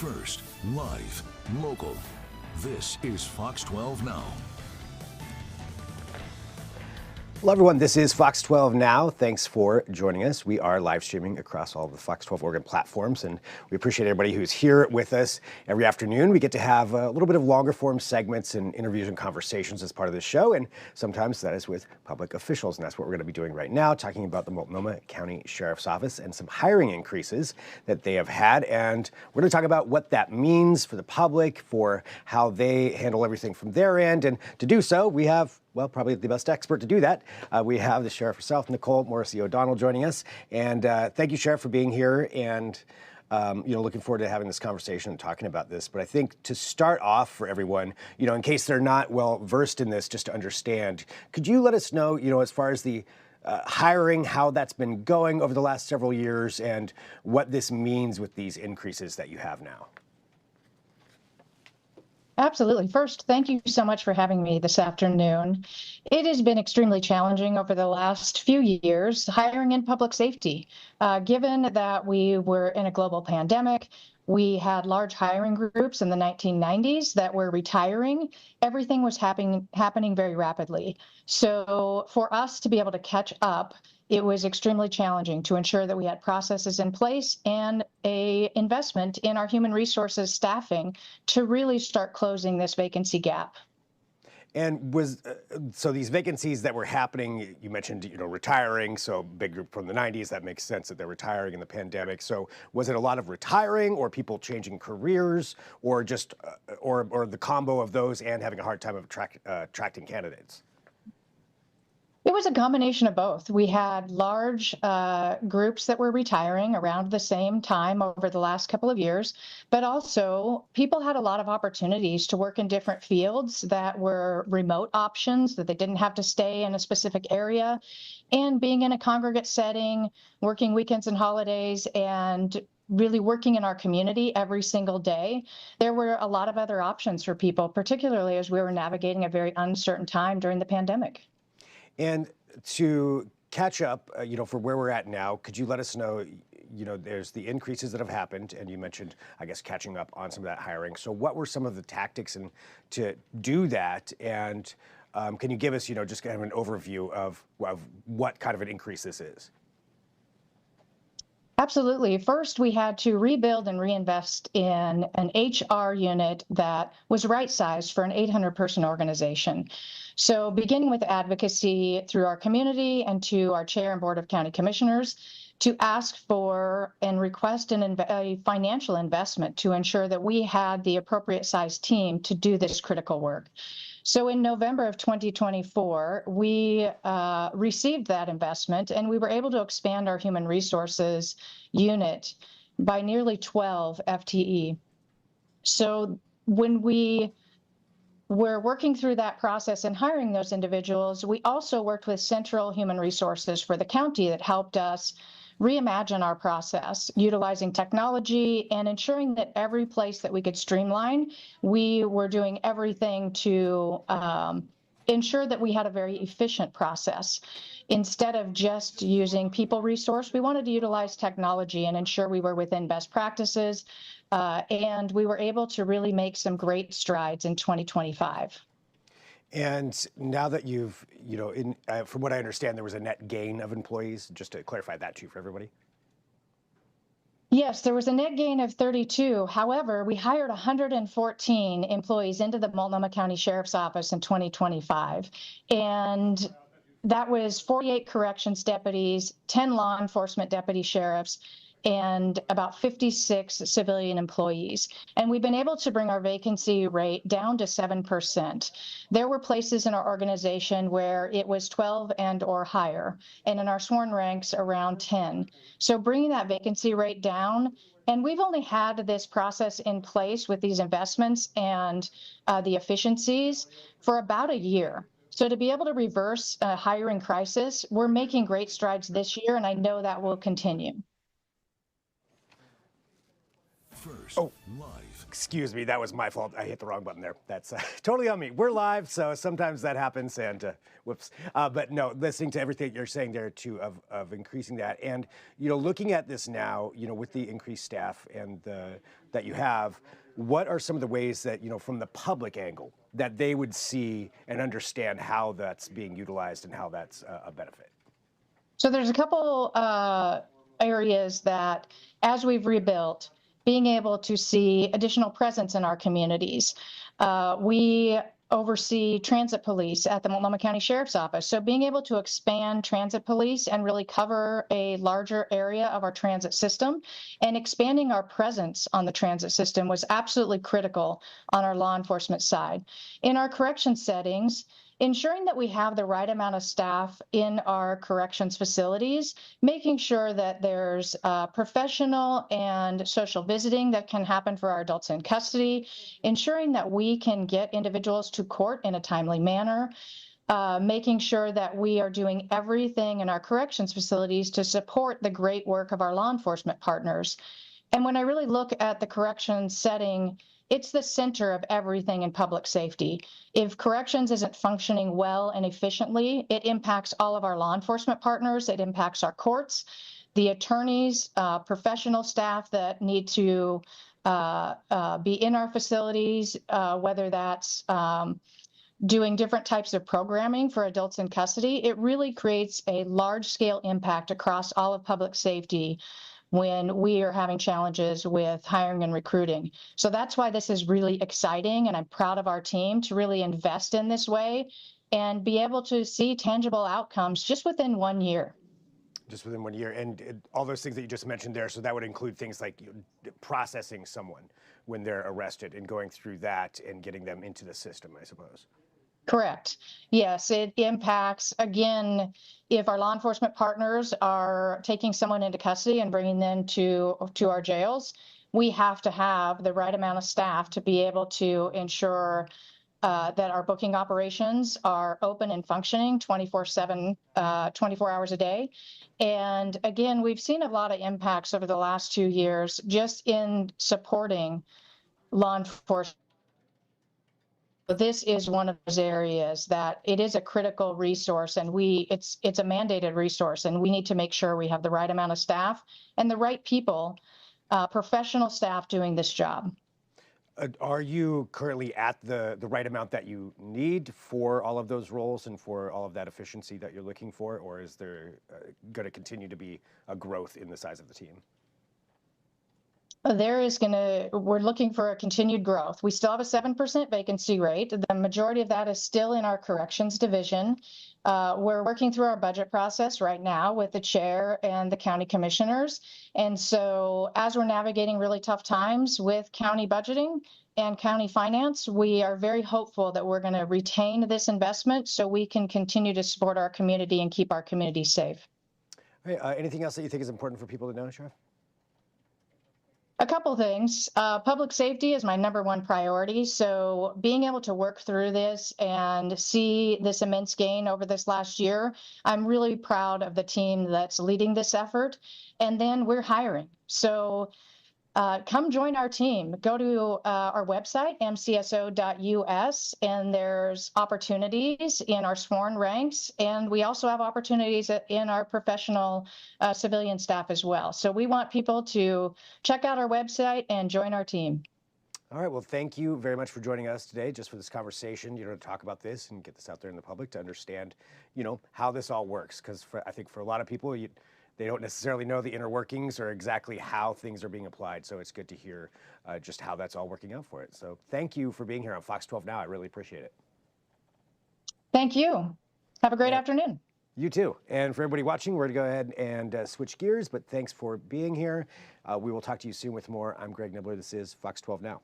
first, live, local. This is Fox 12 Now. Hello, everyone. This is Fox 12 Now. Thanks for joining us. We are live streaming across all of the Fox 12 Oregon platforms, and we appreciate everybody who's here with us every afternoon. We get to have a little bit of longer form segments and interviews and conversations as part of the show, and sometimes that is with public officials, and that's what we're going to be doing right now, talking about the Multnomah County Sheriff's Office and some hiring increases that they have had. And we're going to talk about what that means for the public, for how they handle everything from their end. And to do so, we have, well, probably the best expert to do that. We have the Sheriff herself, Nicole Morrisey O'Donnell, joining us. And thank you, Sheriff, for being here. And, looking forward to having this conversation and talking about this. But I think to start off for everyone, in case they're not well versed in this, just to understand, could you let us know, as far as the hiring, how that's been going over the last several years and what this means with these increases that you have now? Absolutely. First, thank you so much for having me this afternoon. It has been extremely challenging over the last few years, hiring in public safety. Given that we were in a global pandemic, we had large hiring groups in the 1990s that were retiring. Everything was happening very rapidly. So for us to be able to catch up, it was extremely challenging to ensure that we had processes in place and a investment in our human resources staffing to really start closing this vacancy gap. And so these vacancies that were happening, you mentioned, retiring, so big group from the 90s, that makes sense that they're retiring in the pandemic. So was it a lot of retiring or people changing careers or just, or the combo of those and having a hard time of attracting candidates? It was a combination of both. We had large groups that were retiring around the same time over the last couple of years, but also people had a lot of opportunities to work in different fields that were remote options, that they didn't have to stay in a specific area, and being in a congregate setting, working weekends and holidays, and really working in our community every single day. There were a lot of other options for people, particularly as we were navigating a very uncertain time during the pandemic. And to catch up, for where we're at now, could you let us know, there's the increases that have happened, and you mentioned, I guess, catching up on some of that hiring. So what were some of the tactics to do that? And can you give us, just kind of an overview of what kind of an increase this is? Absolutely. First, we had to rebuild and reinvest in an HR unit that was right-sized for an 800-person organization. So beginning with advocacy through our community and to our chair and board of county commissioners to ask for and request a financial investment to ensure that we had the appropriate size team to do this critical work. So in November of 2024, we received that investment and we were able to expand our human resources unit by nearly 12 FTE. So when we were working through that process and hiring those individuals, we also worked with Central Human Resources for the county that helped us reimagine our process, utilizing technology and ensuring that every place that we could streamline, we were doing everything to ensure that we had a very efficient process. Instead of just using people resource, we wanted to utilize technology and ensure we were within best practices. And we were able to really make some great strides in 2025. And now that you've, from what I understand, there was a net gain of employees, just to clarify that too for everybody. Yes, there was a net gain of 32. However, we hired 114 employees into the Multnomah County Sheriff's Office in 2025. And that was 48 corrections deputies, 10 law enforcement deputy sheriffs, and about 56 civilian employees. And we've been able to bring our vacancy rate down to 7%. There were places in our organization where it was 12 and or higher, and in our sworn ranks around 10. So bringing that vacancy rate down, and we've only had this process in place with these investments and the efficiencies for about a year. So to be able to reverse a hiring crisis, we're making great strides this year, and I know that will continue. First, live. Excuse me, that was my fault. I hit the wrong button there. That's totally on me. We're live, so sometimes that happens, and whoops. But no, listening to everything you're saying there too, of increasing that, and looking at this now, with the increased staff and that you have, what are some of the ways that from the public angle that they would see and understand how that's being utilized and how that's a benefit? So there's a couple areas that, as we've rebuilt, being able to see additional presence in our communities. We oversee transit police at the Multnomah County Sheriff's Office. So being able to expand transit police and really cover a larger area of our transit system and expanding our presence on the transit system was absolutely critical on our law enforcement side. In our correction settings, ensuring that we have the right amount of staff in our corrections facilities, making sure that there's professional and social visiting that can happen for our adults in custody, ensuring that we can get individuals to court in a timely manner, making sure that we are doing everything in our corrections facilities to support the great work of our law enforcement partners. And when I really look at the corrections setting, it's the center of everything in public safety. If corrections isn't functioning well and efficiently, it impacts all of our law enforcement partners. It impacts our courts, the attorneys, professional staff that need to be in our facilities, whether that's doing different types of programming for adults in custody. It really creates a large-scale impact across all of public safety when we are having challenges with hiring and recruiting. So that's why this is really exciting, and I'm proud of our team to really invest in this way and be able to see tangible outcomes just within 1 year. Just within 1 year, and all those things that you just mentioned there, so that would include things like processing someone when they're arrested and going through that and getting them into the system, I suppose. Correct. Yes, it impacts, again, if our law enforcement partners are taking someone into custody and bringing them to our jails, we have to have the right amount of staff to be able to ensure that our booking operations are open and functioning 24/7, 24 hours a day. And again, we've seen a lot of impacts over the last 2 years just in supporting law enforcement. This is one of those areas that it is a critical resource, and it's a mandated resource, and we need to make sure we have the right amount of staff and the right people, professional staff doing this job. Are you currently at the right amount that you need for all of those roles and for all of that efficiency that you're looking for, or is there going to continue to be a growth in the size of the team? We're looking for a continued growth. We still have a 7% vacancy rate. The majority of that is still in our corrections division. We're working through our budget process right now with the chair and the county commissioners. And so as we're navigating really tough times with county budgeting and county finance, we are very hopeful that we're going to retain this investment so we can continue to support our community and keep our community safe. Hey, anything else that you think is important for people to know, Sheriff? A couple things. Public safety is my #1 priority. So being able to work through this and see this immense gain over this last year, I'm really proud of the team that's leading this effort. And then we're hiring. So come join our team. Go to our website, mcso.us, and there's opportunities in our sworn ranks. And we also have opportunities in our professional civilian staff as well. So we want people to check out our website and join our team. All right. Well, thank you very much for joining us today, just for this conversation, to talk about this and get this out there in the public to understand, how this all works. Because I think for a lot of people, they don't necessarily know the inner workings or exactly how things are being applied. So it's good to hear just how that's all working out for it. So thank you for being here on Fox 12 Now. I really appreciate it. Thank you. Have a great afternoon. You too. And for everybody watching, we're going to go ahead and switch gears. But thanks for being here. We will talk to you soon with more. I'm Greg Nibbler. This is Fox 12 Now.